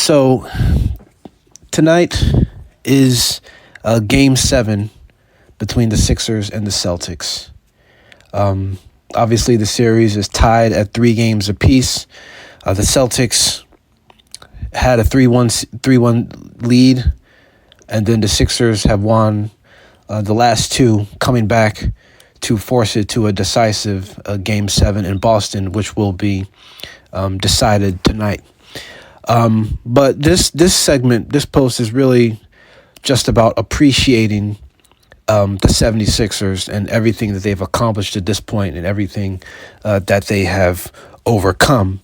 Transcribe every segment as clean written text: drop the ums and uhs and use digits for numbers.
So tonight is Game 7 between the Sixers and the Celtics. Obviously, the series is tied at 3 games apiece. The Celtics had a 3-1 lead, and then the Sixers have won the last 2, coming back to force it to a decisive Game 7 in Boston, which will be decided tonight. But this post is really just about appreciating the 76ers and everything that they've accomplished at this point and everything that they have overcome.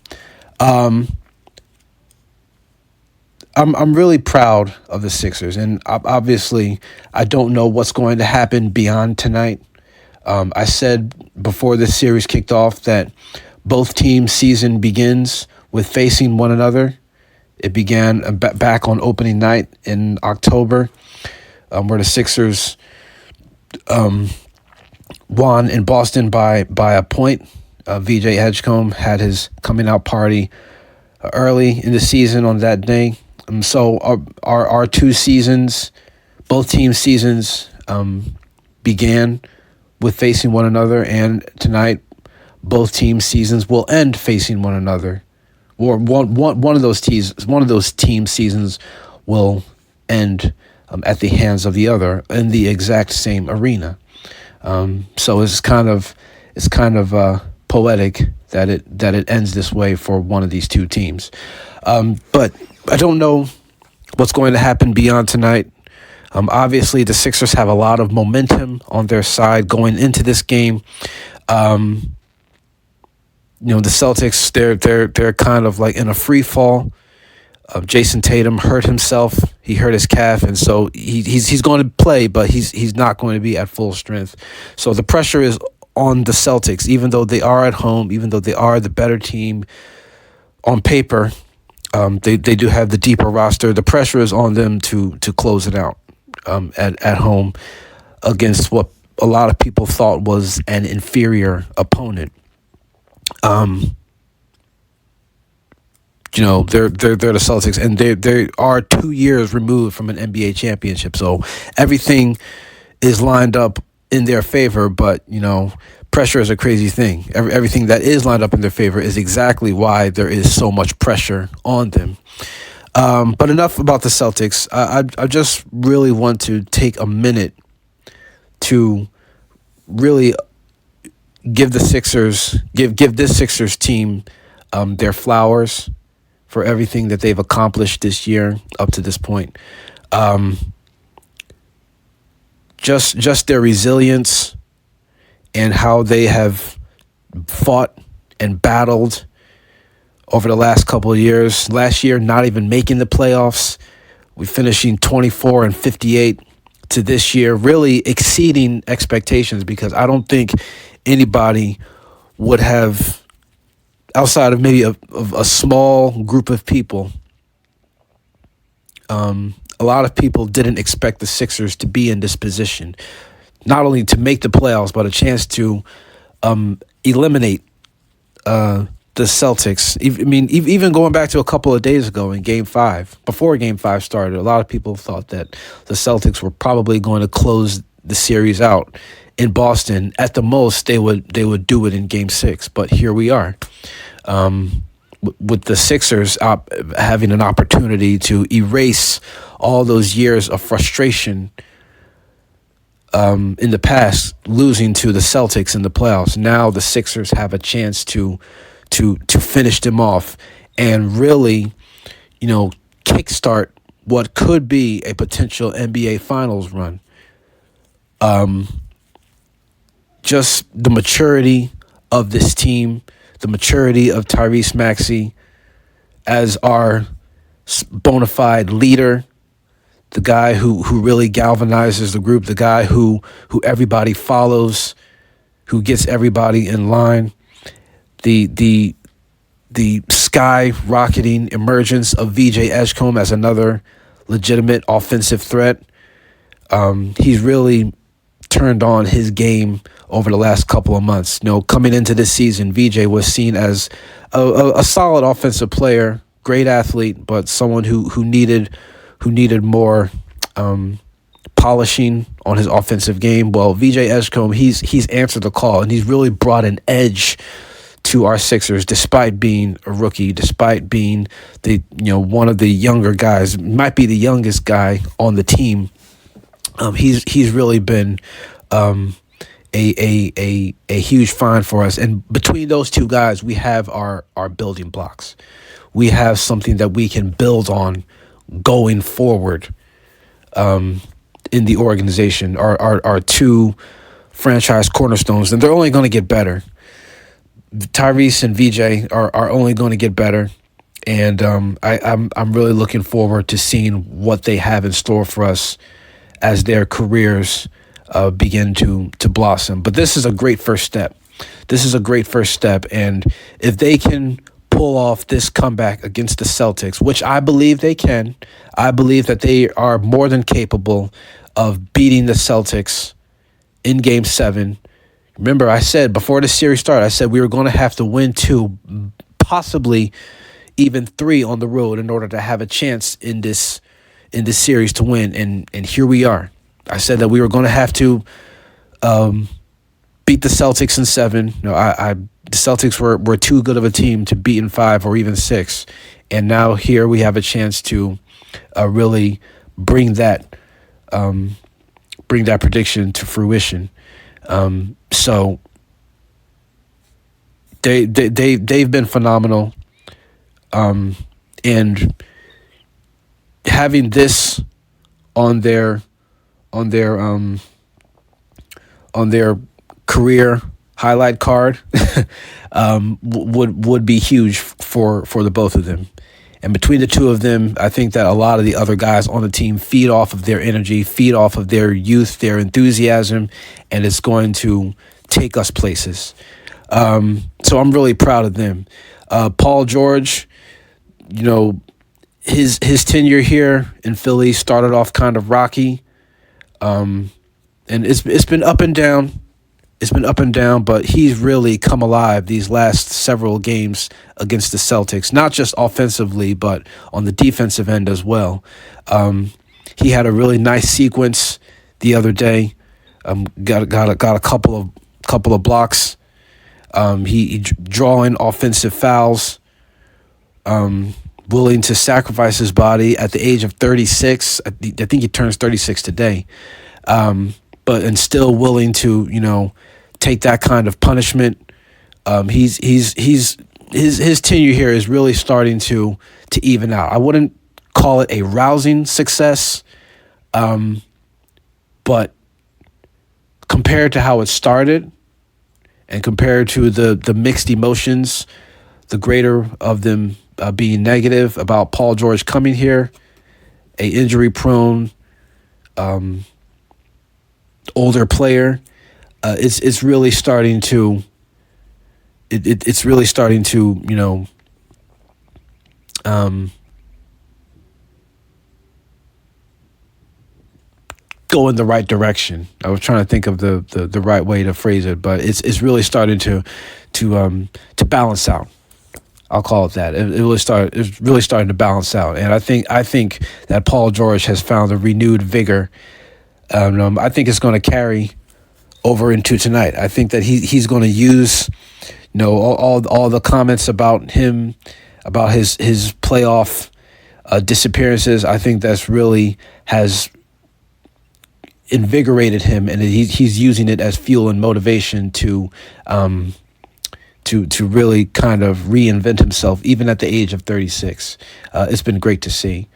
I'm really proud of the Sixers, and obviously I don't know what's going to happen beyond tonight. I said before this series kicked off that both teams' season begins with facing one another. It began back on opening night in October, where the Sixers won in Boston by a point. VJ Edgecombe had his coming out party early in the season on that day. So our 2 seasons, both teams' seasons, began with facing one another, and tonight both teams' seasons will end facing one another. Or one of those team seasons will end at the hands of the other in the exact same arena. So it's kind of poetic that it ends this way for one of these 2 teams. But I don't know what's going to happen beyond tonight. Obviously, the Sixers have a lot of momentum on their side going into this game. The Celtics, they're kind of like in a free fall. Jason Tatum hurt himself. He hurt his calf, and so he's going to play, but he's not going to be at full strength. So the pressure is on the Celtics, even though they are at home, even though they are the better team on paper. They do have the deeper roster. The pressure is on them to close it out at home against what a lot of people thought was an inferior opponent. They're the Celtics, and they are 2 years removed from an NBA championship. So everything is lined up in their favor, but pressure is a crazy thing. Everything that is lined up in their favor is exactly why there is so much pressure on them. But enough about the Celtics. I just really want to take a minute to really give this Sixers team their flowers for everything that they've accomplished this year up to this point. Just their resilience and how they have fought and battled over the last couple of years. Last year, not even making the playoffs. We finishing 24-58 to this year, really exceeding expectations, because I don't think anybody would have, outside of maybe a small group of people, a lot of people didn't expect the Sixers to be in this position, not only to make the playoffs, but a chance to eliminate the Celtics. Even going back to a couple of days ago in Game 5, before Game 5 started, a lot of people thought that the Celtics were probably going to close the series out in Boston. At the most, they would do it in Game 6, but here we are. With the Sixers having an opportunity to erase all those years of frustration in the past, losing to the Celtics in the playoffs. Now the Sixers have a chance to finish them off and really, kickstart what could be a potential NBA Finals run. Just the maturity of this team, the maturity of Tyrese Maxey as our bona fide leader, the guy who really galvanizes the group, the guy who everybody follows, who gets everybody in line, the skyrocketing emergence of VJ Edgecombe as another legitimate offensive threat. He's really turned on his game over the last couple of months. Coming into this season, VJ was seen as a solid offensive player great athlete, but someone who needed more polishing on his offensive game. Well, VJ Edgecombe, he's answered the call, and he's really brought an edge to our Sixers, despite being a rookie, despite being one of the younger guys, might be the youngest guy on the team. He's really been a huge find for us. And between those two guys, we have our building blocks. We have something that we can build on going forward in the organization. Our two franchise cornerstones, and they're only going to get better. Tyrese and VJ are only going to get better, and I'm really looking forward to seeing what they have in store for us as their careers begin to blossom. But this is a great first step. And if they can pull off this comeback against the Celtics, which I believe they can, I believe that they are more than capable of beating the Celtics in Game 7. Remember, I said before the series started, I said we were going to have to win 2, possibly even 3 on the road in order to have a chance in this series to win. And here we are. I said that we were going to have to beat the Celtics in 7. The Celtics were too good of a team to beat in 5 or even 6. And now here we have a chance to really bring that prediction to fruition. So they've been phenomenal, and having this on their career highlight card would be huge for the both of them. And between the two of them, I think that a lot of the other guys on the team feed off of their energy, feed off of their youth, their enthusiasm, and it's going to take us places. So I'm really proud of them. Paul George, his tenure here in Philly started off kind of rocky, and it's been up and down. It's been up and down, but he's really come alive these last several games against the Celtics, not just offensively, but on the defensive end as well. He had a really nice sequence the other day. Got a couple of blocks. He drawing offensive fouls. Willing to sacrifice his body at the age of 36. I think he turns 36 today. But still willing to, take that kind of punishment. His tenure here is really starting to even out. I wouldn't call it a rousing success, but compared to how it started and compared to the mixed emotions, the greater of them being negative about Paul George coming here, a injury-prone, older player, it's really starting to go in the right direction. I was trying to think of the right way to phrase it, but it's really starting to balance out. I'll call it that. It's really starting to balance out, and I think that Paul George has found a renewed vigor. I think it's going to carry over into tonight. I think that he's going to use, all the comments about him, about his playoff disappearances. I think that's really has invigorated him, and he's using it as fuel and motivation to really kind of reinvent himself, even at the age of 36. It's been great to see.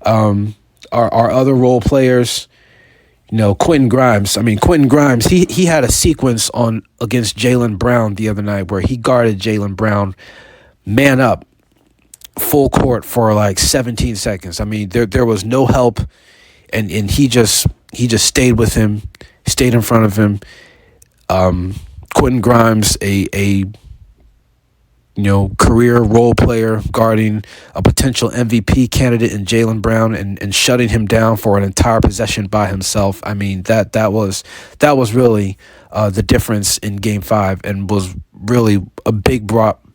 Our other role players, Quentin Grimes. He had a sequence against Jaylen Brown the other night where he guarded Jaylen Brown man up full court for like 17 seconds. There was no help, and he just stayed with him, stayed in front of him. Quentin Grimes, a career role player guarding a potential MVP candidate in Jaylen Brown and shutting him down for an entire possession by himself. That was really the difference in Game 5 and was really a big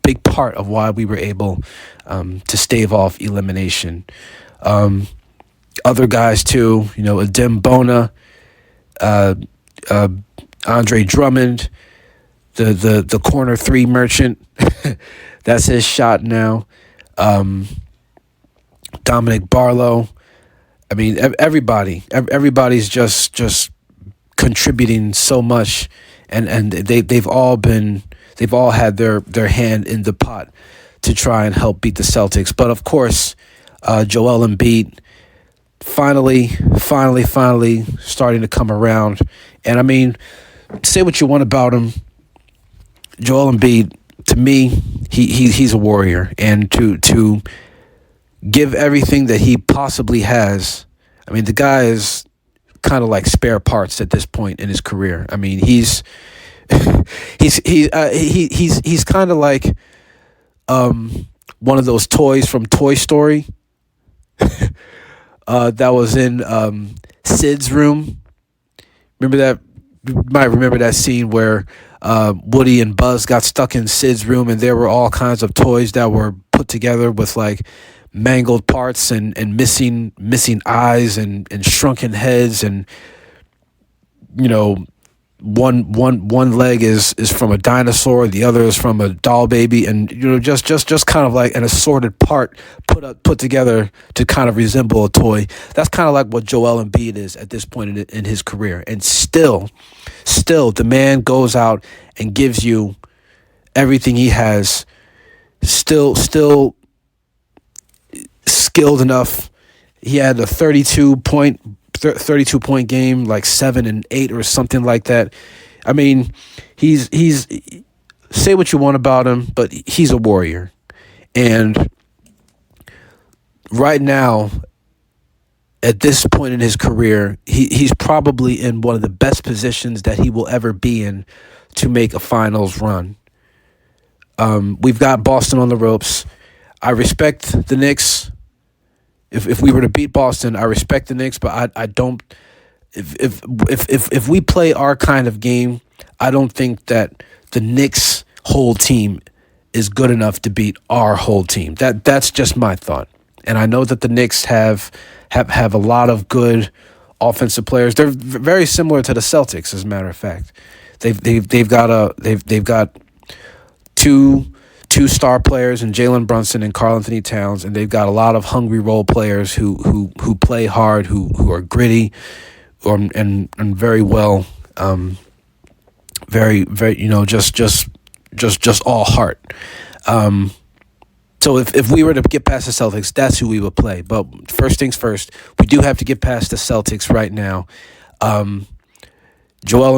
big part of why we were able to stave off elimination. Other guys too, Adem Bona, Andre Drummond, the corner three merchant. That's his shot now. Dominic Barlow. I mean, everybody's just contributing so much, and they've all had their hand in the pot to try and help beat the Celtics. But of course, Joel Embiid finally starting to come around. And I mean, say what you want about him, Joel Embiid, to me, he's a warrior, and to give everything that he possibly has. I mean, the guy is kind of like spare parts at this point in his career. I mean, he's kind of like one of those toys from Toy Story that was in Sid's room. Remember that? You might remember that scene where Woody and Buzz got stuck in Sid's room, and there were all kinds of toys that were put together with like mangled parts and missing eyes and shrunken heads, and one leg is from a dinosaur, the other is from a doll baby, and just kind of like an assorted part put together to kind of resemble a toy. That's kind of like what Joel Embiid is at this point in his career, and still the man goes out and gives you everything he has. Still skilled enough. He had a 32 point game, like 7 and 8 or something like that. I mean, he's say what you want about him, but he's a warrior. And right now, at this point in his career, he's probably in one of the best positions that he will ever be in to make a finals run. We've got Boston on the ropes. I respect the Knicks. If we were to beat Boston, I respect the Knicks, but I don't. If we play our kind of game, I don't think that the Knicks' whole team is good enough to beat our whole team. That's just my thought. And I know that the Knicks have a lot of good offensive players. They're very similar to the Celtics, as a matter of fact. They've got two star players in Jalen Brunson and Karl Anthony Towns, and they've got a lot of hungry role players who play hard, who are gritty, and very well, very just all heart. So if we were to get past the Celtics, that's who we would play. But first things first, we do have to get past the Celtics right now. Joel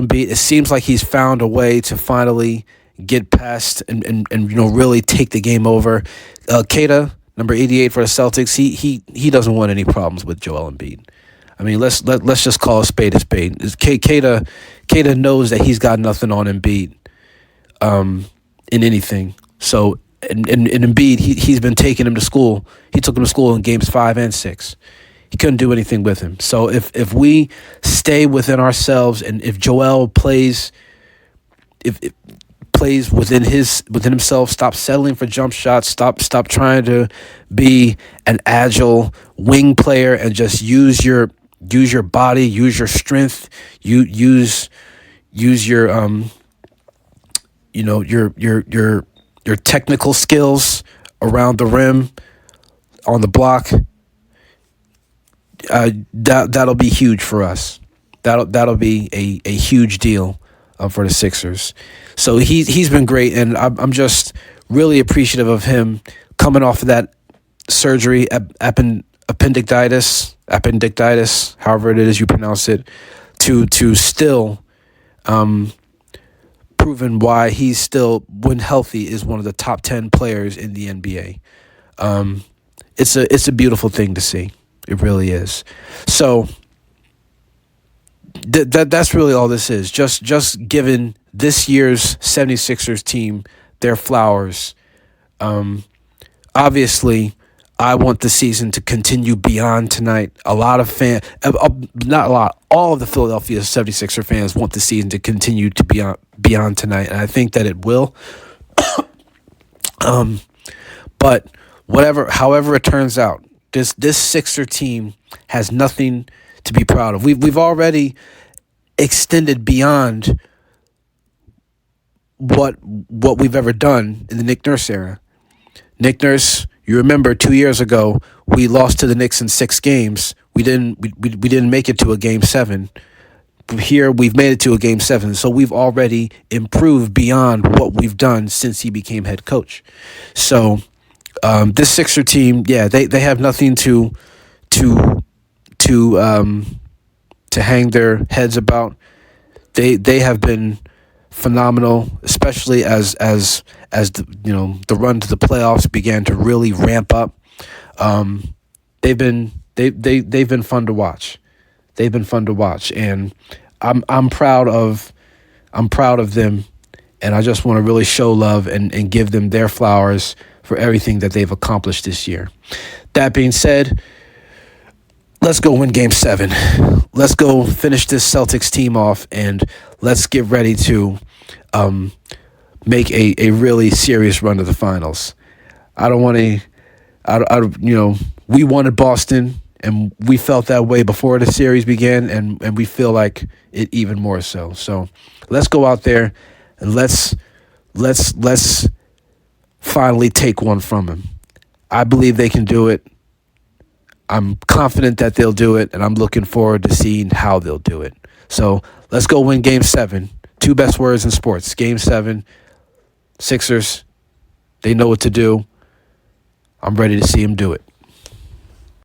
Embiid, it seems like he's found a way to finally get past and really take the game over. Keita, number 88 for the Celtics, he doesn't want any problems with Joel Embiid. I mean, let's just call a spade a spade. Keita knows that he's got nothing on Embiid in anything. So and Embiid, he's been taking him to school. He took him to school in games 5 and 6. He couldn't do anything with him. So if we stay within ourselves, and if Joel plays within himself, stop settling for jump shots, stop trying to be an agile wing player, and just use your body, use your strength, use your your technical skills around the rim, on the block. That'll be huge for us. That'll be a huge deal for the Sixers. So he's been great, and I'm just really appreciative of him coming off of that surgery, appendicitis, however it is you pronounce it, to still proving why he's still, when healthy, is one of the top 10 players in the NBA. It's a beautiful thing to see. It really is. So that's really all this is. Just giving this year's 76ers team their flowers. Obviously, I want the season to continue beyond tonight. All of the Philadelphia 76er fans want the season to continue to beyond tonight, and I think that it will. But however it turns out, this Sixer team has nothing to be proud of. We've already extended beyond what we've ever done in the Nick Nurse era. Nick Nurse, you remember 2 years ago, we lost to the Knicks in 6 games. We didn't make it to a game 7. Here we've made it to a game 7, so we've already improved beyond what we've done since he became head coach. So this Sixer team, yeah, they have nothing to hang their heads about. They have been phenomenal, especially as the run to the playoffs began to really ramp up. They've been fun to watch. They've been fun to watch, and I'm proud of them, and I just want to really show love and give them their flowers for everything that they've accomplished this year. That being said, let's go win Game 7. Let's go finish this Celtics team off, and let's get ready to make a really serious run to the finals. I don't want to, we wanted Boston, and we felt that way before the series began, and we feel like it even more so. So let's go out there and let's finally take one from them. I believe they can do it. I'm confident that they'll do it, and I'm looking forward to seeing how they'll do it. So let's go win Game 7. 2 best words in sports. Game 7. Sixers, they know what to do. I'm ready to see them do it.